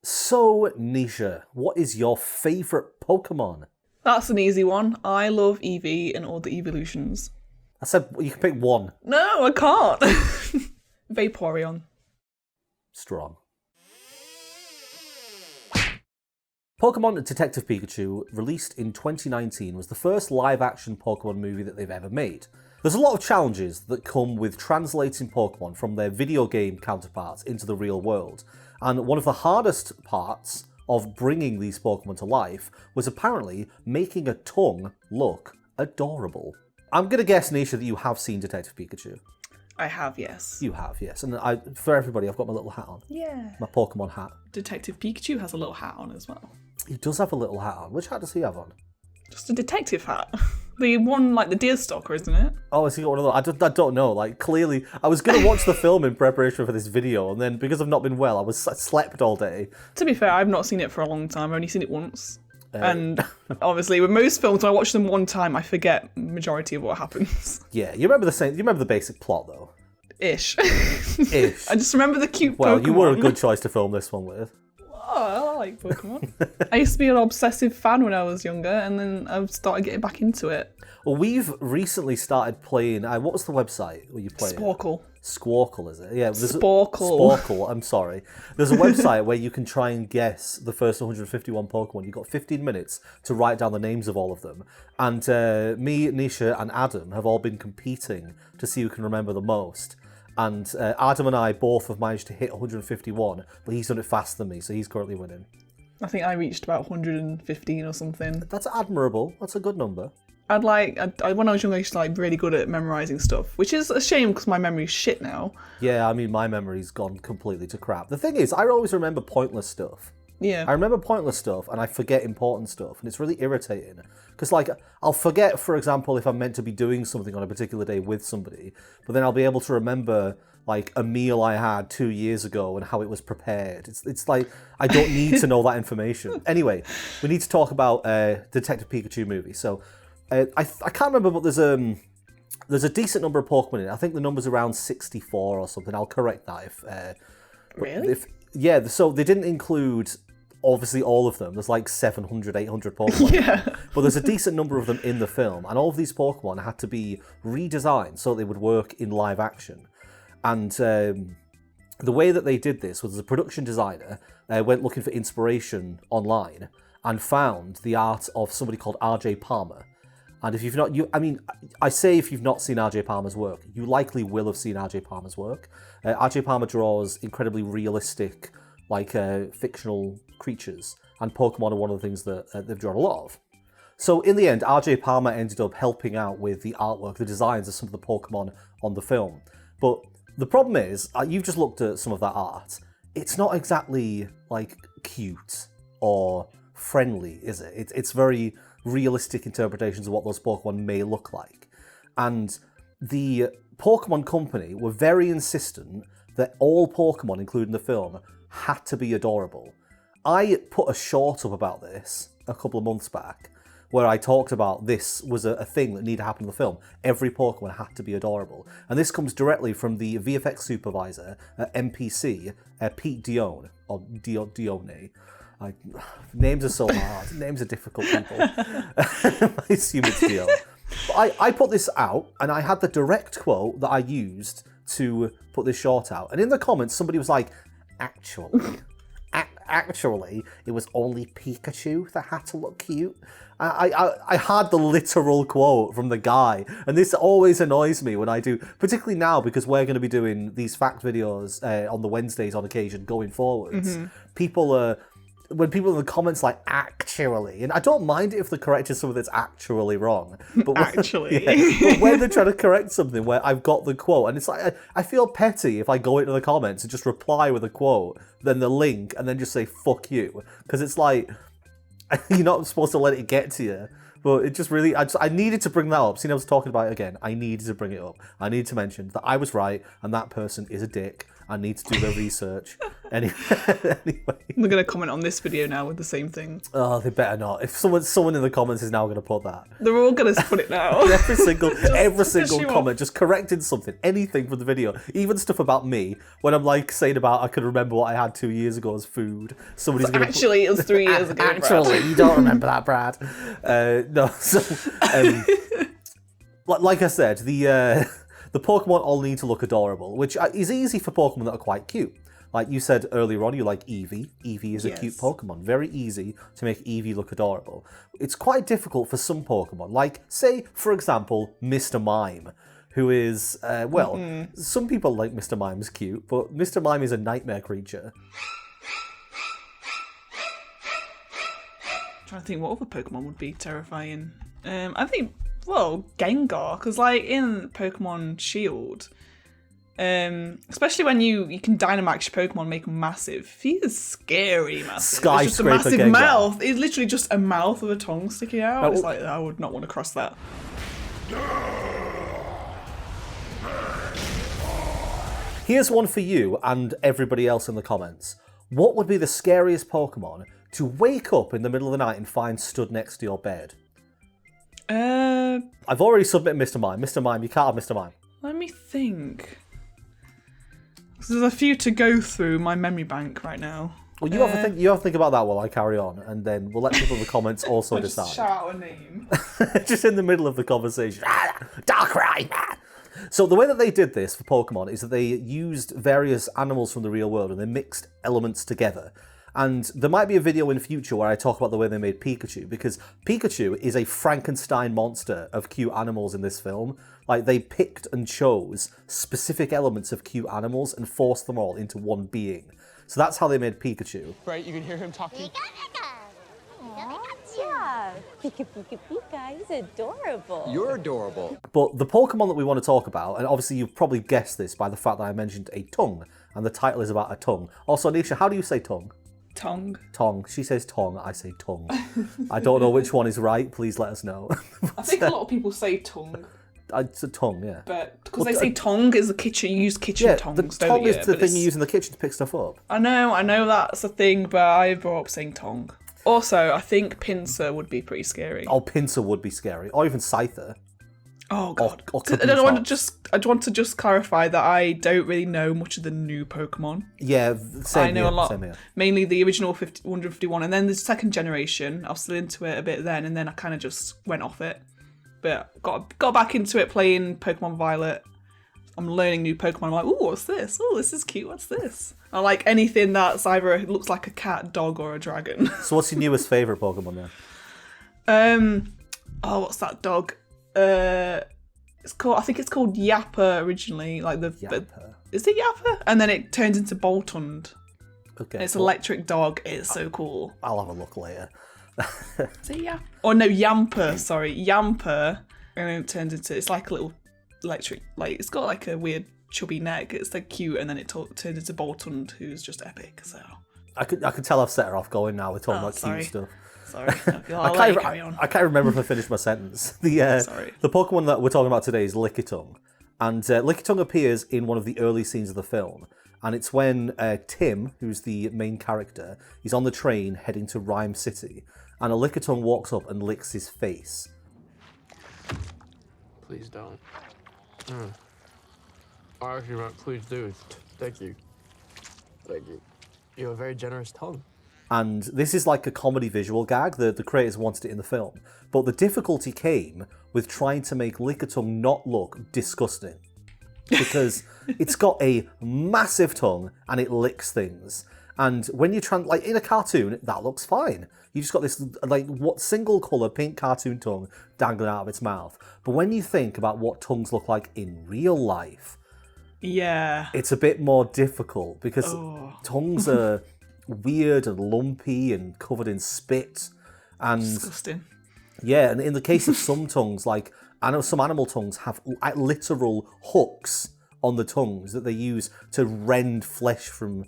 So, Nisha, what is your favourite Pokemon? That's an easy one. I love Eevee and all the evolutions. I said you can pick one. No, I can't. Vaporeon. Strong. Pokemon Detective Pikachu, released in 2019, was the first live-action Pokemon movie that they've ever made. There's a lot of challenges that come with translating Pokemon from their video game counterparts into the real world, and one of the hardest parts of bringing these Pokemon to life was apparently making a tongue look adorable. I'm going to guess, Nisha, that you have seen Detective Pikachu. I have, yes. You have, yes. And for everybody, I've got my little hat on. Yeah. My Pokemon hat. Detective Pikachu has a little hat on as well. He does have a little hat on. Which hat does he have on? Just a detective hat. The one like the deerstalker, isn't it? Oh, has he got one of those? I don't know. Like, clearly, I was going to watch the film in preparation for this video, and then because I've not been well, I slept all day. To be fair, I've not seen it for a long time. I've only seen it once. And obviously, with most films, when I watch them one time, I forget majority of what happens. Yeah, you remember the basic plot, though? Ish. Ish. I just remember the cute Pokemon. Well, you were a good choice to film this one with. Oh, I like Pokemon. I used to be an obsessive fan when I was younger, and then I started getting back into it. Well, we've recently started playing... what was the website where you play Sporkle. Squawkle, is it? Yeah, Sporkle. Sporkle, I'm sorry. There's a website where you can try and guess the first 151 Pokemon. You've got 15 minutes to write down the names of all of them. And me, Nisha, and Adam have all been competing to see who can remember the most. And Adam and I both have managed to hit 151, but he's done it faster than me, so he's currently winning. I think I reached about 115 or something. That's admirable. That's a good number. When I was younger, I used to be really good at memorising stuff, which is a shame because my memory's shit now. Yeah, I mean, my memory's gone completely to crap. The thing is, I always remember pointless stuff. Yeah. I remember pointless stuff and I forget important stuff, and it's really irritating. Because, I'll forget, for example, if I'm meant to be doing something on a particular day with somebody, but then I'll be able to remember, a meal I had 2 years ago and how it was prepared. It's like, I don't need to know that information. Anyway, we need to talk about Detective Pikachu movie. So, I can't remember, but there's a decent number of Pokemon in it. I think the number's around 64 or something. I'll correct that if... Really? Yeah, so they didn't include... obviously all of them. There's 700, 800 Pokemon. Yeah. But there's a decent number of them in the film, and all of these Pokemon had to be redesigned so they would work in live action. And the way that they did this was the production designer went looking for inspiration online and found the art of somebody called R.J. Palmer. And if you've not, I say if you've not seen R.J. Palmer's work, you likely will have seen R.J. Palmer's work. R.J. Palmer draws incredibly realistic, fictional creatures, and Pokemon are one of the things that they've drawn a lot of. So in the end, R.J. Palmer ended up helping out with the artwork, the designs of some of the Pokemon on the film. But the problem is, you've just looked at some of that art. It's not exactly, cute or friendly, is it? It's very realistic interpretations of what those Pokemon may look like. And the Pokemon Company were very insistent that all Pokemon, including the film, had to be adorable. I put a short up about this a couple of months back, where I talked about this was a thing that needed to happen in the film. Every Pokemon had to be adorable. And this comes directly from the VFX supervisor at MPC, Pete Dione, or Dione. Names are so hard. Names are difficult, people. I assume it's Dione. But I put this out, and I had the direct quote that I used to put this short out. And in the comments, somebody was like, actually, it was only Pikachu that had to look cute. I had the literal quote from the guy, and this always annoys me when I do, particularly now because we're going to be doing these fact videos on the Wednesdays on occasion going forwards. Mm-hmm. When people in the comments actually, and I don't mind it if they're correcting something that's actually wrong, but actually, but when they're trying to correct something where I've got the quote, and it's I feel petty if I go into the comments and just reply with a quote, then the link, and then just say fuck you, because it's you're not supposed to let it get to you. But it just really, I needed to bring that up. See, I was talking about it again. I needed to bring it up. I needed to mention that I was right, and that person is a dick. I need to do the research. Anyway. They're going to comment on this video now with the same thing. Oh, they better not. If someone in the comments is now going to put that. They're all going to put it now. every single comment, just correcting something, anything from the video, even stuff about me, when I'm like saying about I can remember what I had 2 years ago as food. Somebody's going to Actually, it was 3 years ago, Actually, you don't remember that, Brad. No, so... like I said, the Pokemon all need to look adorable, which is easy for Pokemon that are quite cute. Like you said earlier on, you like Eevee. Eevee is a cute Pokemon. Very easy to make Eevee look adorable. It's quite difficult for some Pokemon, like, say, for example, Mr. Mime, who is, some people like Mr. Mime is cute, but Mr. Mime is a nightmare creature. I'm trying to think what other Pokemon would be terrifying. I think, well, Gengar, because like in Pokemon Shield, especially when you can Dynamax your Pokemon, make them massive. He is scary, massive. Skyscraper it's just a massive Gengar. mouth. It's literally just a mouth with a tongue sticking out. It's like, I would not want to cross that. Here's one for you and everybody else in the comments. What would be the scariest Pokemon to wake up in the middle of the night and find stood next to your bed? I've already submitted Mr. Mime. Mr. Mime, you can't have Mr. Mime. Let me think. There's a few to go through my memory bank right now. Well, you have to think about that while I carry on, and then we'll let people in the comments also decide. Just shout out a name. Just in the middle of the conversation. Darkrai! So the way that they did this for Pokemon is that they used various animals from the real world and they mixed elements together. And there might be a video in future where I talk about the way they made Pikachu, because Pikachu is a Frankenstein monster of cute animals in this film. Like, they picked and chose specific elements of cute animals and forced them all into one being. So that's how they made Pikachu. Right, you can hear him talking. Yeah, Pika Pika Pika, he's adorable. You're adorable. But the Pokemon that we want to talk about, and obviously you've probably guessed this by the fact that I mentioned a tongue, and the title is about a tongue. Also, Nisha, how do you say tongue? Tongue. Tongue. She says tongue, I say tongue. I don't know which one is right, please let us know. I think a lot of people say tongue. It's a tongue, yeah. But because they say tongue is the kitchen, you use kitchen tongues, the don't tongue you? is the thing you use in the kitchen to pick stuff up. I know that's a thing, but I brought up saying tongue. Also, I think Pinsir would be pretty scary. Oh, Pinsir would be scary. Or even Scyther. Oh god. Or I want to just clarify that I don't really know much of the new Pokemon. Yeah, same I know here, a lot. Same here. Mainly the original 151, and then the second generation. I was still into it a bit then, and then I kind of just went off it. But got back into it playing Pokemon Violet. I'm learning new Pokemon. I'm like, ooh, what's this? Oh, this is cute. What's this? I like anything that's either looks like a cat, dog, or a dragon. So what's your newest favourite Pokemon then? Oh, what's that dog? It's called. I think it's called Yapper originally. Like the Yapper. Is it Yapper? And then it turns into Boltund. Okay. And it's an electric dog. It's so cool. I'll have a look later. Is it Yapper? Oh no, Yamper. Sorry, Yamper. And then it turns into. It's like a little electric. Like it's got like a weird chubby neck. It's like cute, and then it turns into Boltund, who's just epic. So. I could tell I've set her off going now. We're talking about sorry. cute stuff. Sorry, I'll let you carry on. I can't remember if I finished my sentence. The Pokemon that we're talking about today is Lickitung. And Lickitung appears in one of the early scenes of the film. And it's when Tim, who's the main character, he's on the train heading to Rhyme City. And a Lickitung walks up and licks his face. Please don't. Actually, right, please do. Thank you. Thank you. You have a very generous tongue. And this is like a comedy visual gag. The creators wanted it in the film. But the difficulty came with trying to make Lickitung not look disgusting. Because it's got a massive tongue and it licks things. And when you like in a cartoon, that looks fine. You just got this like single colour pink cartoon tongue dangling out of its mouth. But when you think about what tongues look like in real life, yeah, it's a bit more difficult because tongues are weird and lumpy and covered in spit. And disgusting. Yeah, and in the case of some tongues, like I know some animal tongues have literal hooks on the tongues that they use to rend flesh from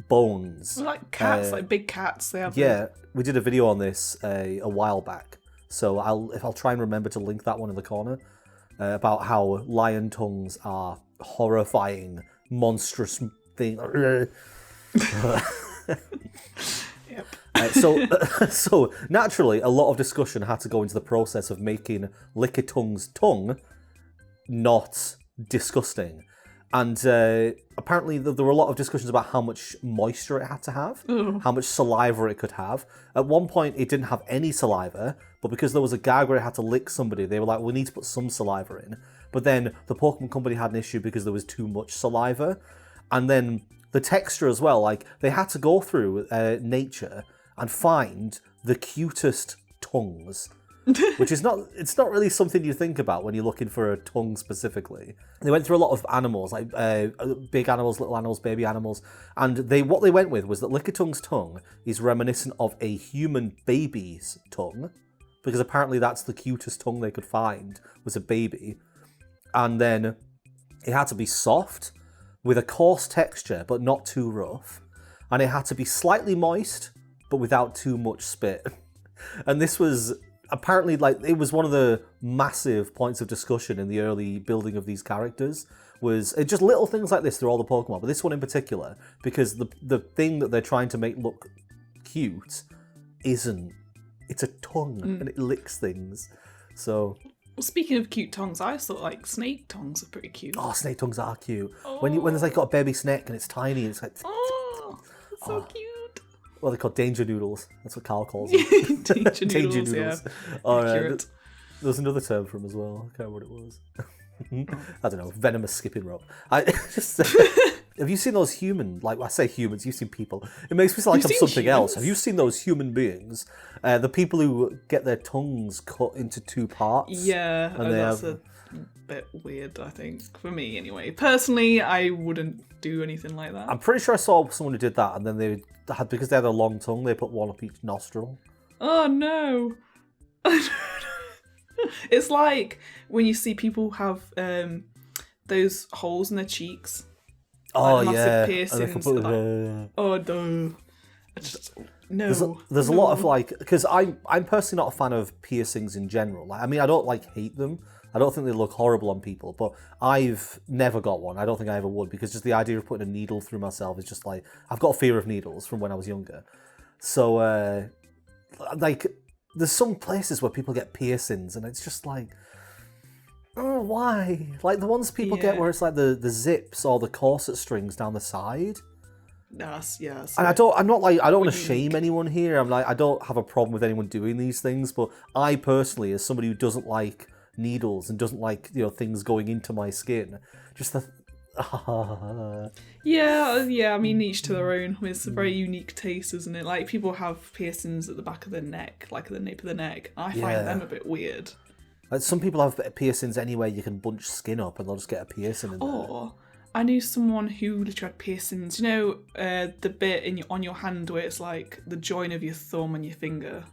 bones. Like cats, like big cats. They have. Yeah, we did a video on this a while back, so I'll try and remember to link that one in the corner about how lion tongues are horrifying, monstrous thing. Yep. So naturally, a lot of discussion had to go into the process of making Lickitung's tongue not disgusting. And apparently there were a lot of discussions about how much moisture it had to have, how much saliva it could have. At one point, it didn't have any saliva, but because there was a gag where it had to lick somebody, they were like, we need to put some saliva in. But then the Pokemon Company had an issue because there was too much saliva. And then the texture as well, like, they had to go through nature and find the cutest tongues. Which is it's not really something you think about when you're looking for a tongue specifically. They went through a lot of animals, like big animals, little animals, baby animals, and what they went with was that Licktung's tongue is reminiscent of a human baby's tongue, because apparently that's the cutest tongue they could find, was a baby. And then it had to be soft, with a coarse texture, but not too rough. And it had to be slightly moist, but without too much spit. And this was apparently, like, it was one of the massive points of discussion in the early building of these characters, was just little things like this through all the Pokemon, but this one in particular, because the thing that they're trying to make look cute isn't. It's a tongue, and it licks things. So... Well, speaking of cute tongues, I always thought, like, snake tongues are pretty cute. Oh, snake tongues are cute. When there's, like, got a baby snake and it's tiny, and it's like... Oh, it's so cute. Well, they're called danger noodles. That's what Carl calls them. danger noodles, yeah. Alright, there's another term for them as well. I can't remember what it was. I don't know, venomous skipping rope. Have you seen those human, like, I say humans, you've seen people. It makes me sound like I'm something else. Have you seen those human beings? The people who get their tongues cut into two parts? Yeah, and that's a bit weird, I think, for me anyway. Personally, I wouldn't do anything like that. I'm pretty sure I saw someone who did that, and then because they had a long tongue, they put one up each nostril. Oh no. It's like when you see people have those holes in their cheeks. Oh, like yeah. Piercings. Oh no. There's a lot of, like, because I'm personally not a fan of piercings in general. Like, I mean, I don't, like, hate them. I don't think they look horrible on people, but I've never got one. I don't think I ever would, because just the idea of putting a needle through myself is just like, I've got a fear of needles from when I was younger. So, like, there's some places where people get piercings, and it's just like, oh, why? Like, the ones people get where it's like the zips or the corset strings down the side. Yes. And I don't want to shame anyone here. I'm like, I don't have a problem with anyone doing these things, but I personally, as somebody who doesn't like needles and doesn't like, things going into my skin, just yeah, I mean, each to their own. It's a very unique taste, isn't it? Like, people have piercings at the back of their neck, like at the nape of the neck. I find them a bit weird. Like, some people have piercings anywhere you can bunch skin up, and they'll just get a piercing in there. Oh, I knew someone who literally had piercings. You know, the bit on your hand where it's like the join of your thumb and your finger,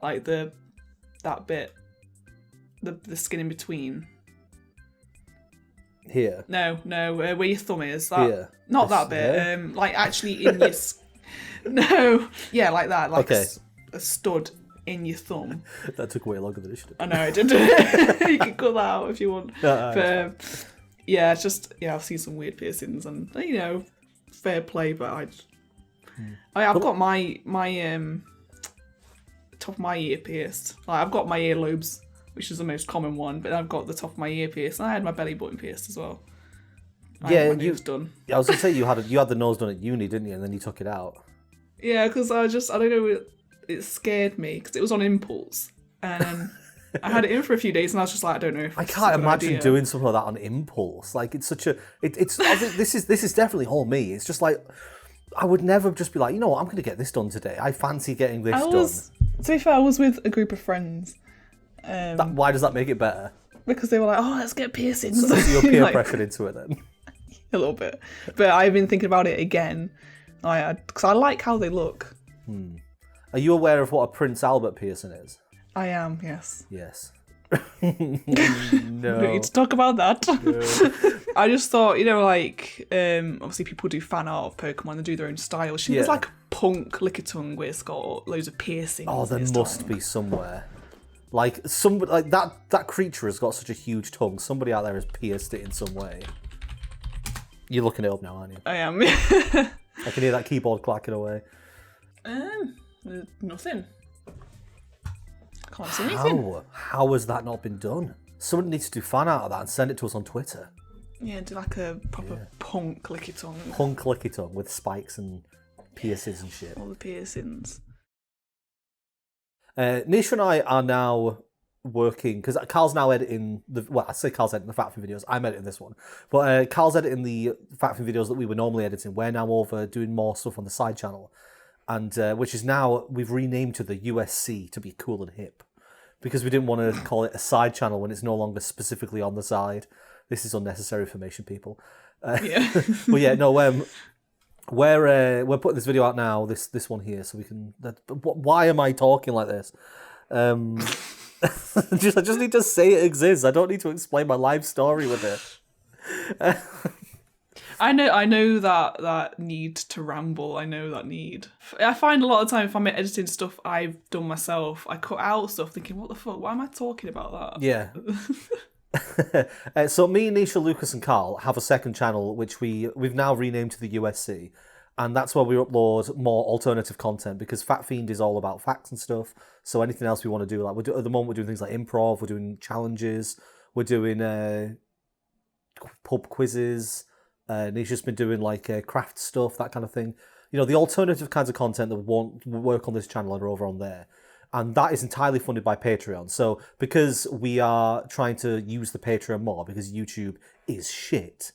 like that bit, the skin in between. Here. No, where your thumb is. Here. Not that bit. Like actually in your. No, yeah, like that. Like a stud in your thumb. That took way longer than it should have. I know it did. You can cut that out if you want. But yeah, it's just I've seen some weird piercings, and fair play. But I've got my top of my ear pierced. Like, I've got my earlobes, which is the most common one, but I've got the top of my ear pierced, and I had my belly button pierced as well. Yeah, my nose done. I was gonna say you had the nose done at uni, didn't you? And then you took it out. Yeah, because I don't know, it scared me because it was on impulse, and I had it in for a few days, and I was just like, I don't know if I can't imagine doing something like that on impulse. Like, it's such a it's I think this is definitely all me. It's just like, I would never just be like, what, I'm gonna get this done today. I fancy getting this done. To be fair, I was with a group of friends. Why does that make it better? Because they were like, oh, let's get piercings. So you're peer pressured into it then? A little bit. But I've been thinking about it again. Because I like how they look. Are you aware of what a Prince Albert piercing is? I am, yes. Yes. No. We need to talk about that. No. I just thought, obviously people do fan art of Pokemon, they do their own style. There's like a punk Lickitung where it's got loads of piercings. Oh, there must be somewhere. Like, that creature has got such a huge tongue. Somebody out there has pierced it in some way. You're looking it up now, aren't you? I am. I can hear that keyboard clacking away. Nothing. Can't see anything. How has that not been done? Someone needs to do fan art of that and send it to us on Twitter. Yeah, do like a proper punk Lickitung. Punk Lickitung with spikes and piercings and shit. All the piercings. Nisha and I are now working, because Carl's now editing I say Carl's editing the Fat Fiend videos, I'm editing this one, but Carl's editing the Fat Fiend videos that we were normally editing. We're now over doing more stuff on the side channel, and which is now, we've renamed to the USC to be cool and hip, because we didn't want to call it a side channel when it's no longer specifically on the side. This is unnecessary information, people. Yeah. But yeah, no, we're putting this video out now, this one here, so we can... why am I talking like this? I just need to say it exists. I don't need to explain my life story with it. I know that need to ramble. I know that need. I find a lot of time if I'm editing stuff I've done myself, I cut out stuff thinking, what the fuck? Why am I talking about that? Yeah. So me, Nisha, Lucas, and Carl have a second channel which we've now renamed to the USC, and that's where we upload more alternative content, because Fat Fiend is all about facts and stuff. So anything else we want to do, like at the moment we're doing things like improv, we're doing challenges, we're doing pub quizzes. Nisha's been doing like craft stuff, that kind of thing. You know, the alternative kinds of content that won't work on this channel are over on there. And that is entirely funded by Patreon. So because we are trying to use the Patreon more, because YouTube is shit,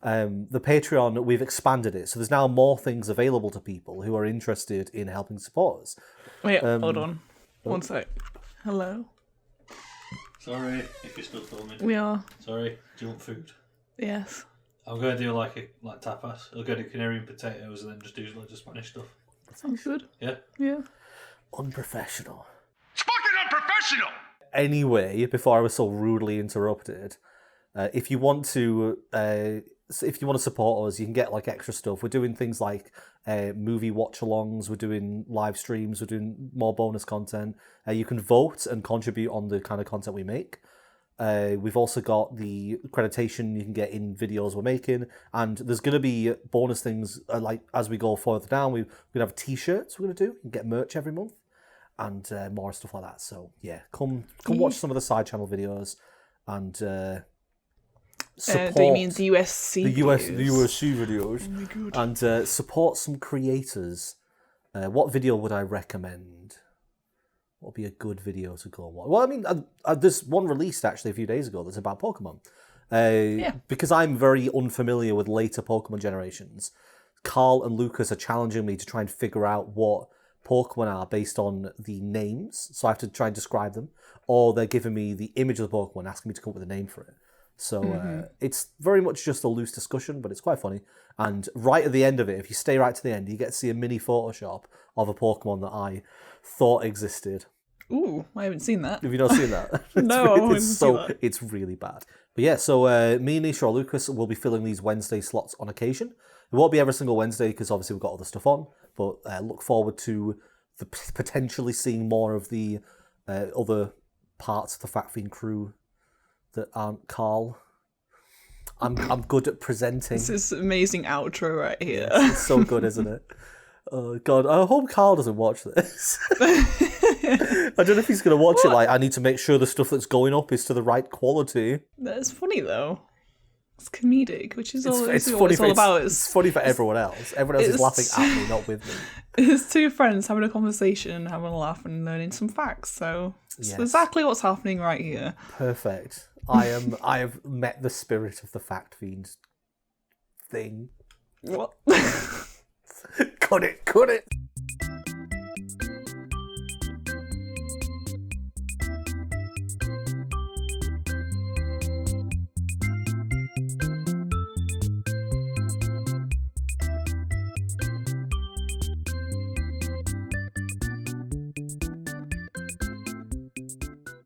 the Patreon, we've expanded it. So there's now more things available to people who are interested in helping support us. Wait, hold on. One sec. Hello? Sorry if you're still filming. We are. Sorry, do you want food? Yes. I'm going to do like tapas. I'll go to Canarian potatoes and then just do loads of Spanish stuff. Sounds good. Yeah? Yeah. Unprofessional. It's fucking unprofessional! Anyway, before I was so rudely interrupted, if you want to support us, you can get like extra stuff. We're doing things like movie watch-alongs, we're doing live streams, we're doing more bonus content. You can vote and contribute on the kind of content we make. We've also got the accreditation you can get in videos we're making, and there's going to be bonus things like as we go further down. We're going to have t-shirts we're going to do. You can get merch every month and more stuff like that. So yeah, come watch some of the side channel videos and support. Do you mean the USC the USC videos? Oh my God. And support some creators. What video would I recommend? What would be a good video to go and watch? Well, I mean, there's one released actually a few days ago that's about Pokemon. Because I'm very unfamiliar with later Pokemon generations, Carl and Lucas are challenging me to try and figure out what Pokemon are based on the names. So I have to try and describe them. Or they're giving me the image of the Pokemon, asking me to come up with a name for it. So it's very much just a loose discussion, but it's quite funny. And right at the end of it, if you stay right to the end, you get to see a mini Photoshop of a Pokemon that I thought existed. Ooh, I haven't seen that. Have you not seen that? No, I haven't seen that. It's really bad. But yeah, so me, Nisha, or Lucas will be filling these Wednesday slots on occasion. It won't be every single Wednesday because obviously we've got other stuff on, but look forward to potentially seeing more of the other parts of the Fat Fiend crew that aren't Carl. I'm good at presenting. This is amazing outro right here. Yes, it's so good, isn't it? Oh God, I hope Carl doesn't watch this. I don't know if he's going to watch it like, I need to make sure the stuff that's going up is to the right quality. That's funny though. It's comedic, which is what it's it's all about. It's funny for everyone else. Everyone else is laughing at me, not with me. It's two friends having a conversation, having a laugh and learning some facts. So it's exactly what's happening right here. Perfect. I have met the spirit of the Fact Fiend thing. What? Cut it.